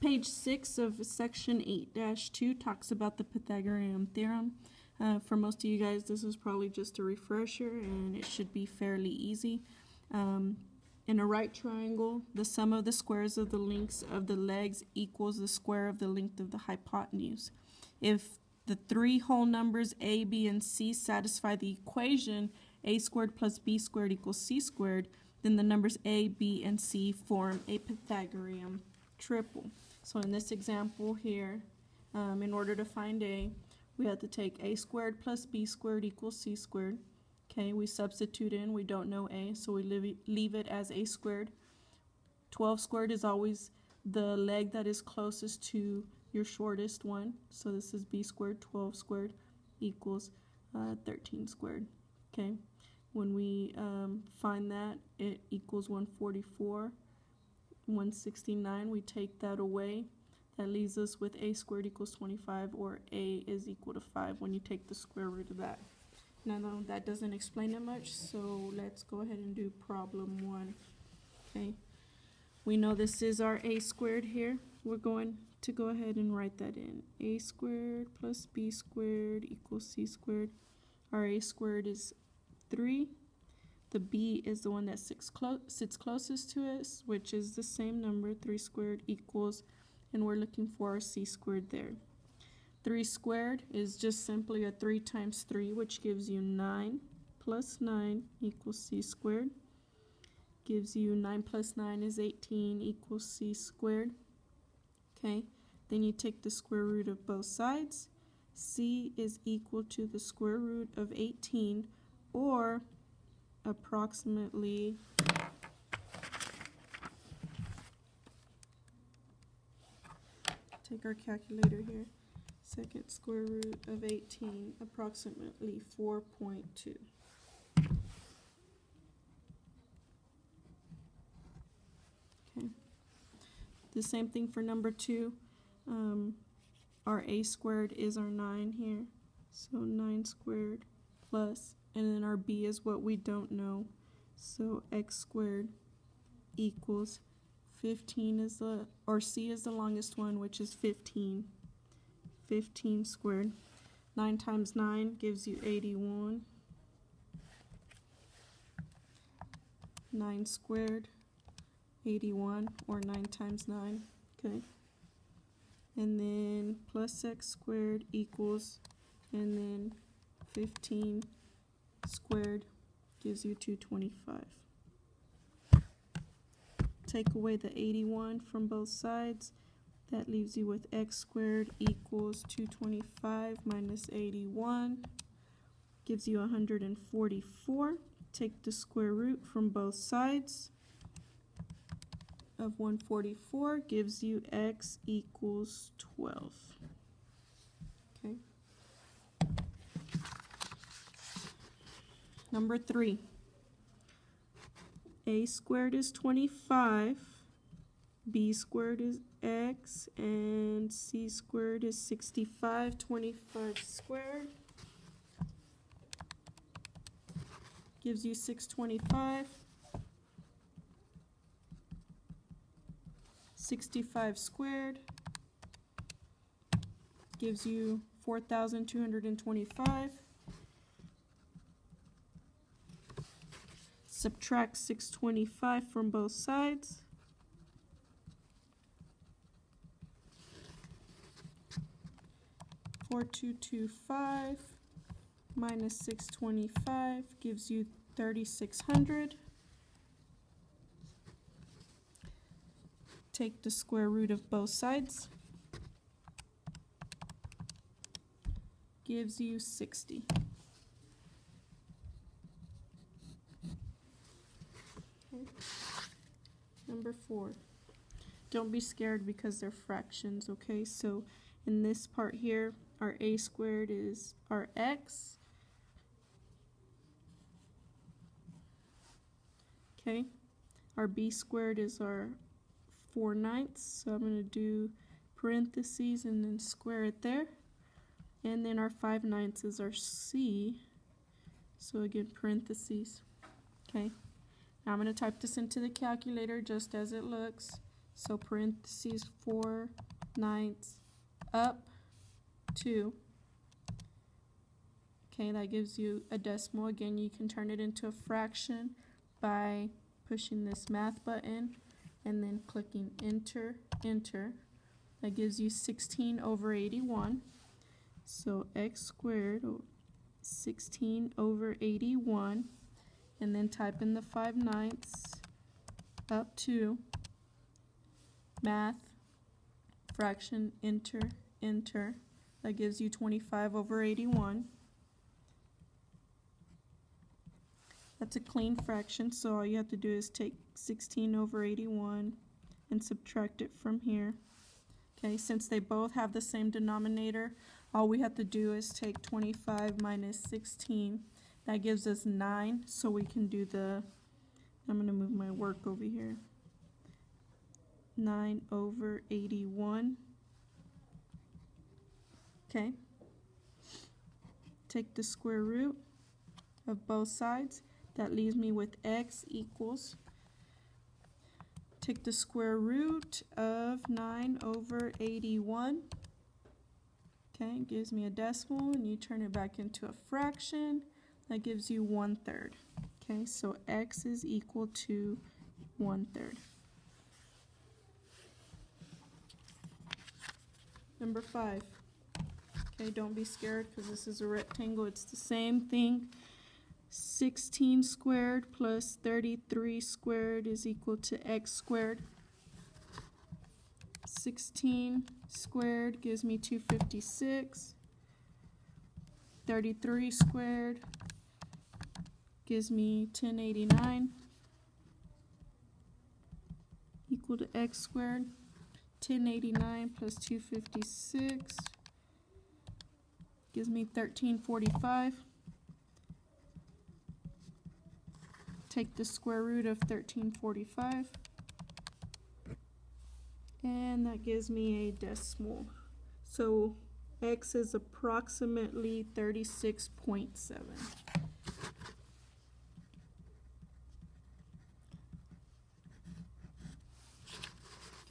Page 6 of section 8-2 talks about the Pythagorean theorem. For most of you guys, this is probably just a refresher, and it should be fairly easy. In a right triangle, the sum of the squares of the lengths of the legs equals the square of the length of the hypotenuse. If the three whole numbers a, b, and c satisfy the equation a squared plus b squared equals c squared, then the numbers a, b, and c form a Pythagorean triple. So in this example here, in order to find a, we have to take a squared plus b squared equals c squared. Okay, we substitute in, we don't know a, so we leave it as a squared. 12 squared is always the leg that is closest to your shortest one. So this is b squared, 12 squared equals 13 squared. Okay, when we find that, it equals 144. 169, we take that away. That leaves us with a squared equals 25, or a is equal to 5 when you take the square root of that. Now, that doesn't explain it much, so let's go ahead and do problem 1. Okay, we know this is our a squared here. We're going to go ahead and write that in. A squared plus b squared equals c squared. Our a squared is 3. The b is the one that sits closest to us, which is the same number, 3 squared equals, and we're looking for our c squared there. 3 squared is just simply a 3 times 3, which gives you 9 plus 9 equals c squared. Gives you 9 plus 9 is 18 equals c squared. Okay, then you take the square root of both sides. C is equal to the square root of 18, or approximately take our calculator here. Second square root of 18, approximately 4.2. Okay. The same thing for number 2. Our a squared is our 9 here. So 9 squared plus, and then our b is what we don't know. So x squared equals 15 is the, or c is the longest one, which is 15. 15 squared. 9 times 9 gives you 81. 9 squared, 81, or 9 times 9. Okay. And then plus x squared equals, and then 15 squared gives you 225. Take away the 81 from both sides. That leaves you with x squared equals 225 minus 81. Gives you 144. Take the square root from both sides of 144. Gives you x equals 12. Okay. Number 3. A squared is 25. B squared is x, and c squared is 65. 25 squared gives you 625. 65 squared gives you 4,225. Subtract 625 from both sides. $4,225 minus 625 gives you 3,600. Take the square root of both sides. Gives you 60. Okay. Number 4. Don't be scared because they're fractions, okay? So in this part here, our a squared is our x. Okay. Our b squared is our 4/9. So I'm going to do parentheses and then square it there. And then our 5/9 is our c. So again, parentheses. Okay. Now I'm going to type this into the calculator just as it looks. So parentheses 4/9 up 2. Okay, that gives you a decimal. Again, you can turn it into a fraction by pushing this math button and then clicking enter, enter. That gives you 16/81. So x squared, 16/81, and then type in the 5/9 up to math, fraction, enter, enter. That gives you 25/81. That's a clean fraction, so all you have to do is take 16/81 and subtract it from here. Okay, since they both have the same denominator, all we have to do is take 25 minus 16. That gives us 9, so we can do I'm going to move my work over here. 9/81. Okay. Take the square root of both sides. That leaves me with x equals, take the square root of 9/81. Okay, it gives me a decimal, and you turn it back into a fraction. That gives you 1/3. Okay, so x is equal to 1/3. Number 5. Okay, don't be scared because this is a rectangle. It's the same thing. 16 squared plus 33 squared is equal to x squared. 16 squared gives me 256. 33 squared gives me 1089 equal to x squared. 1089 plus 256 gives me 1345. Take the square root of 1345, and that gives me a decimal. So x is approximately 36.7.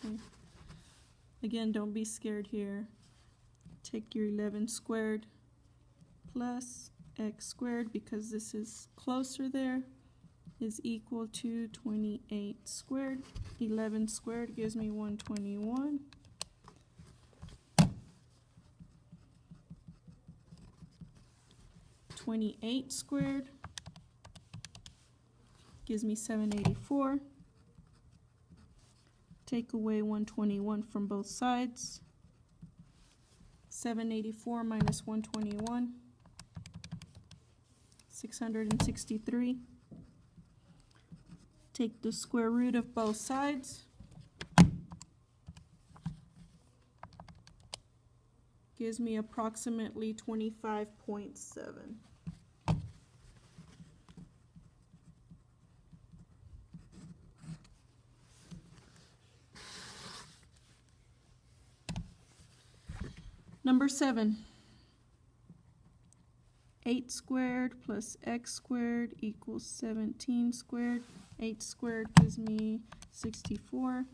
Okay. Again, don't be scared here. Take your 11 squared plus x squared, because this is closer there, is equal to 28 squared. 11 squared gives me 121. 28 squared gives me 784. Take away 121 from both sides. 784 minus 121, 663. Take the square root of both sides. Gives me approximately 25.7. Number 7. 8 squared plus x squared equals 17 squared. 8 squared gives me 64.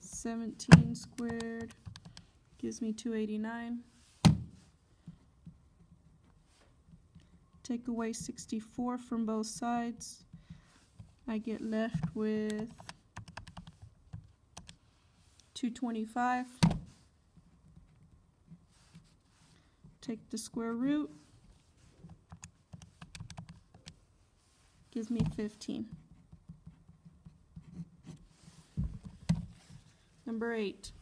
17 squared gives me 289. Take away 64 from both sides. I get left with 225. Take the square root. Gives me 15. Number 8.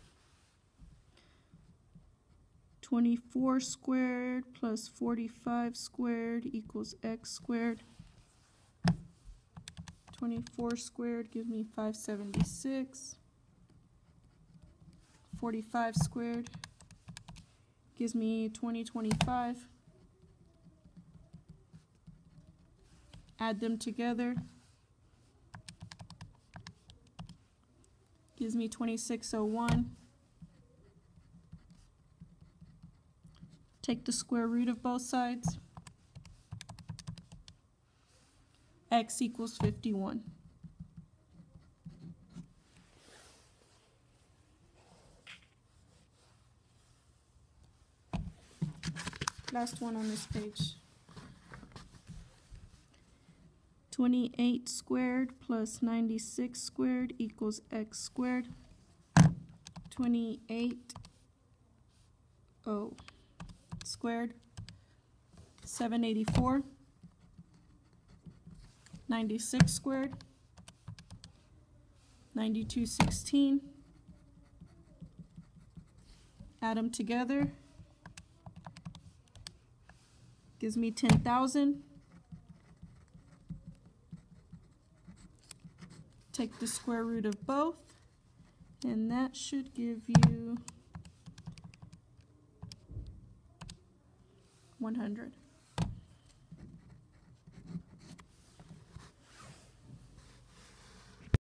24 squared plus 45 squared equals x squared. 24 squared gives me 576. 45 squared gives me 2025. Add them together. Gives me 2601. Take the square root of both sides. X equals 51. Last one on this page. 28 squared plus 96 squared equals x squared. 28 squared, 784. 96 squared, 9216. Add them together, gives me 10,000. Take the square root of both, and that should give you 100.